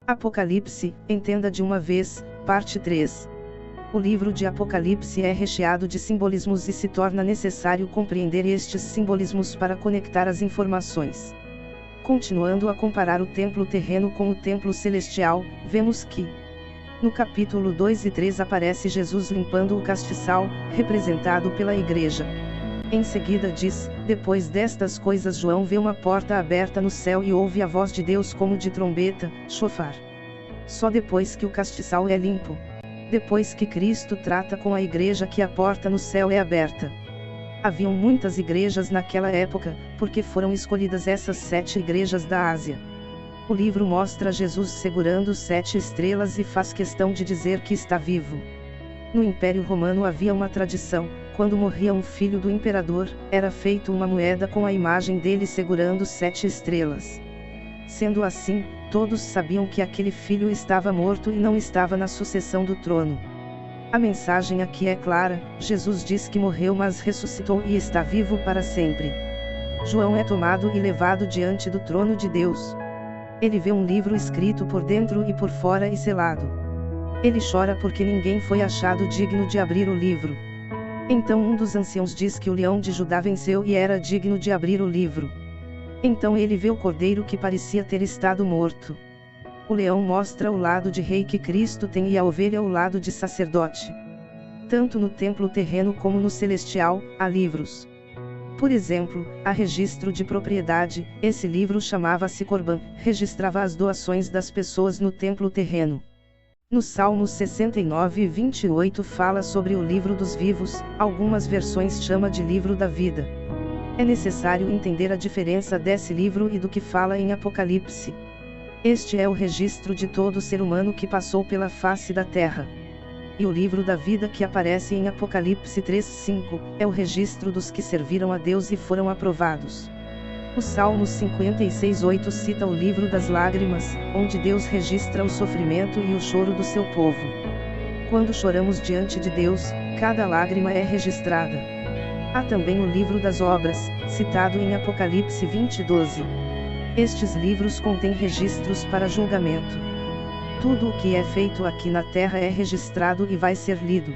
Apocalipse, entenda de uma vez, parte 3. O livro de Apocalipse é recheado de simbolismos e se torna necessário compreender estes simbolismos para conectar as informações. Continuando a comparar o templo terreno com o templo celestial, vemos que, no capítulo 2 e 3 aparece Jesus limpando o castiçal, representado pela igreja. Em seguida diz: depois destas coisas João vê uma porta aberta no céu e ouve a voz de Deus como de trombeta, shofar. Só depois que o castiçal é limpo, depois que Cristo trata com a igreja que a porta no céu é aberta. Haviam muitas igrejas naquela época, porque foram escolhidas essas 7 igrejas da Ásia. O livro mostra Jesus segurando 7 estrelas e faz questão de dizer que está vivo. No Império Romano havia uma tradição: quando morria um filho do imperador, era feito uma moeda com a imagem dele segurando 7 estrelas. Sendo assim, todos sabiam que aquele filho estava morto e não estava na sucessão do trono. A mensagem aqui é clara: Jesus diz que morreu mas ressuscitou e está vivo para sempre. João é tomado e levado diante do trono de Deus. Ele vê um livro escrito por dentro e por fora e selado. Ele chora porque ninguém foi achado digno de abrir o livro. Então um dos anciãos diz que o leão de Judá venceu e era digno de abrir o livro. Então ele vê o cordeiro que parecia ter estado morto. O leão mostra o lado de rei que Cristo tem e a ovelha o lado de sacerdote. Tanto no templo terreno como no celestial, há livros. Por exemplo, há registro de propriedade. Esse livro chamava-se Corban, registrava as doações das pessoas no templo terreno. No Salmos 69 e 28 fala sobre o livro dos vivos, algumas versões chama de livro da vida. É necessário entender a diferença desse livro e do que fala em Apocalipse. Este é o registro de todo ser humano que passou pela face da terra. E o livro da vida que aparece em Apocalipse 3:5, é o registro dos que serviram a Deus e foram aprovados. O Salmos 56:8 cita o livro das lágrimas, onde Deus registra o sofrimento e o choro do seu povo. Quando choramos diante de Deus, cada lágrima é registrada. Há também o livro das obras, citado em Apocalipse 20:12. Estes livros contêm registros para julgamento. Tudo o que é feito aqui na terra é registrado e vai ser lido.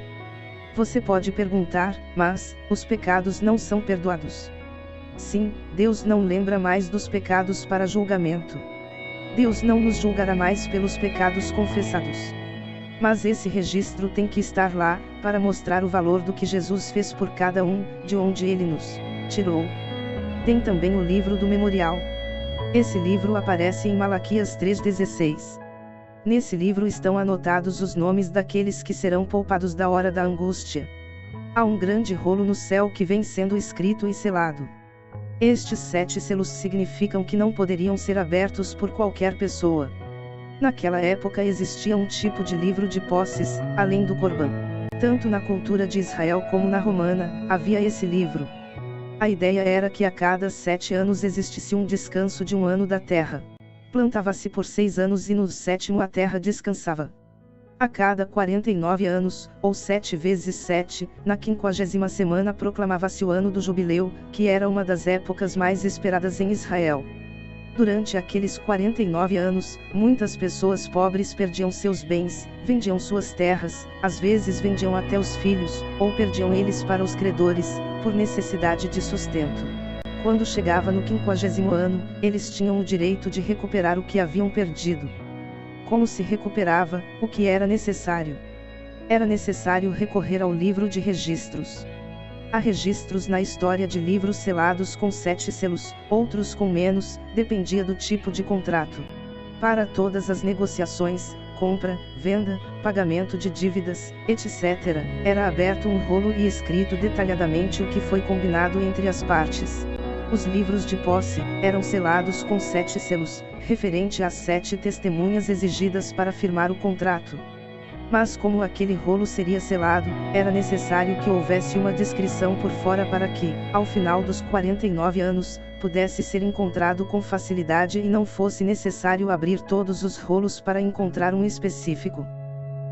Você pode perguntar: mas, os pecados não são perdoados? Sim, Deus não lembra mais dos pecados para julgamento. Deus não nos julgará mais pelos pecados confessados. Mas esse registro tem que estar lá, para mostrar o valor do que Jesus fez por cada um, de onde ele nos tirou. Tem também o livro do memorial. Esse livro aparece em Malaquias 3:16. Nesse livro estão anotados os nomes daqueles que serão poupados da hora da angústia. Há um grande rolo no céu que vem sendo escrito e selado. Estes 7 selos significam que não poderiam ser abertos por qualquer pessoa. Naquela época existia um tipo de livro de posses, além do Corban. Tanto na cultura de Israel como na romana, havia esse livro. A ideia era que a cada 7 anos existisse um descanso de um ano da terra. Plantava-se por 6 anos e no 7º a terra descansava. A cada 49 anos, ou 7 vezes 7, na 50ª semana proclamava-se o ano do jubileu, que era uma das épocas mais esperadas em Israel. Durante aqueles 49 anos, muitas pessoas pobres perdiam seus bens, vendiam suas terras, às vezes vendiam até os filhos, ou perdiam eles para os credores, por necessidade de sustento. Quando chegava no 50º ano, eles tinham o direito de recuperar o que haviam perdido. Como se recuperava? O que era necessário? Era necessário recorrer ao livro de registros. Há registros na história de livros selados com 7 selos, outros com menos, dependia do tipo de contrato. Para todas as negociações, compra, venda, pagamento de dívidas, etc., era aberto um rolo e escrito detalhadamente o que foi combinado entre as partes. Os livros de posse eram selados com 7 selos, referente às 7 testemunhas exigidas para firmar o contrato. Mas como aquele rolo seria selado, era necessário que houvesse uma descrição por fora para que, ao final dos 49 anos, pudesse ser encontrado com facilidade e não fosse necessário abrir todos os rolos para encontrar um específico.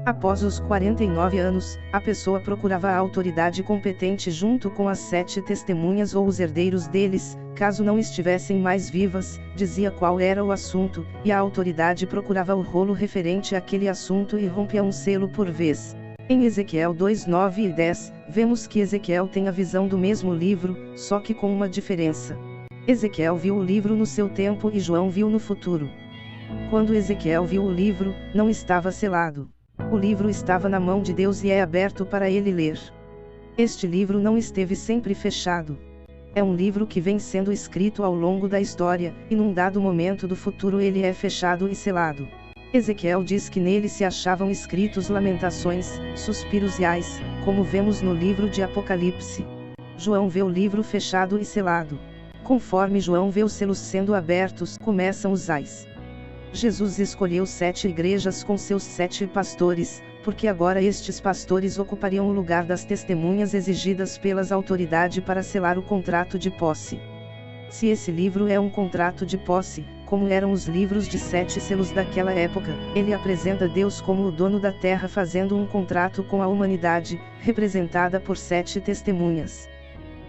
Após os 49 anos, a pessoa procurava a autoridade competente junto com as 7 testemunhas ou os herdeiros deles, caso não estivessem mais vivas, dizia qual era o assunto, e a autoridade procurava o rolo referente àquele assunto e rompia um selo por vez. Em Ezequiel 2, 9 e 10, vemos que Ezequiel tem a visão do mesmo livro, só que com uma diferença. Ezequiel viu o livro no seu tempo e João viu no futuro. Quando Ezequiel viu o livro, não estava selado. O livro estava na mão de Deus e é aberto para ele ler. Este livro não esteve sempre fechado. É um livro que vem sendo escrito ao longo da história, e num dado momento do futuro ele é fechado e selado. Ezequiel diz que nele se achavam escritos lamentações, suspiros e ais, como vemos no livro de Apocalipse. João vê o livro fechado e selado. Conforme João vê os selos sendo abertos, começam os ais. Jesus escolheu 7 igrejas com seus 7 pastores, porque agora estes pastores ocupariam o lugar das testemunhas exigidas pelas autoridades para selar o contrato de posse. Se esse livro é um contrato de posse, como eram os livros de 7 selos daquela época, ele apresenta Deus como o dono da terra fazendo um contrato com a humanidade, representada por 7 testemunhas.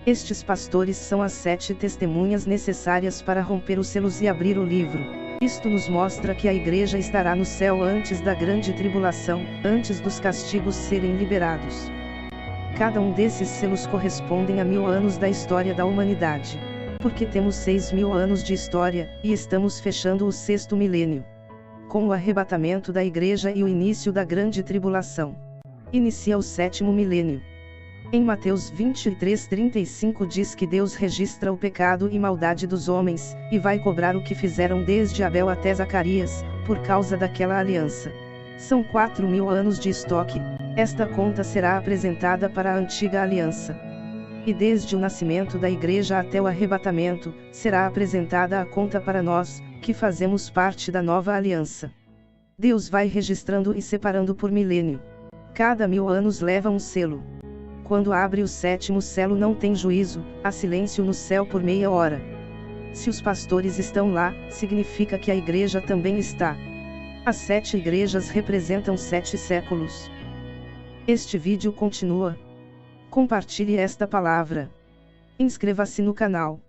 Estes pastores são as 7 testemunhas necessárias para romper os selos e abrir o livro. Isto nos mostra que a igreja estará no céu antes da grande tribulação, antes dos castigos serem liberados. Cada um desses selos correspondem a 1000 anos da história da humanidade. Porque temos 6.000 anos de história, e estamos fechando o 6º milênio. Com o arrebatamento da igreja e o início da grande tribulação. Inicia o 7º milênio. Em Mateus 23:35 diz que Deus registra o pecado e maldade dos homens, e vai cobrar o que fizeram desde Abel até Zacarias, por causa daquela aliança. São 4.000 anos de estoque, esta conta será apresentada para a antiga aliança. E desde o nascimento da igreja até o arrebatamento, será apresentada a conta para nós, que fazemos parte da nova aliança. Deus vai registrando e separando por milênio. Cada 1000 anos leva um selo. Quando abre o 7º selo não tem juízo, há silêncio no céu por meia hora. Se os pastores estão lá, significa que a igreja também está. As 7 igrejas representam 7 séculos. Este vídeo continua. Compartilhe esta palavra. Inscreva-se no canal.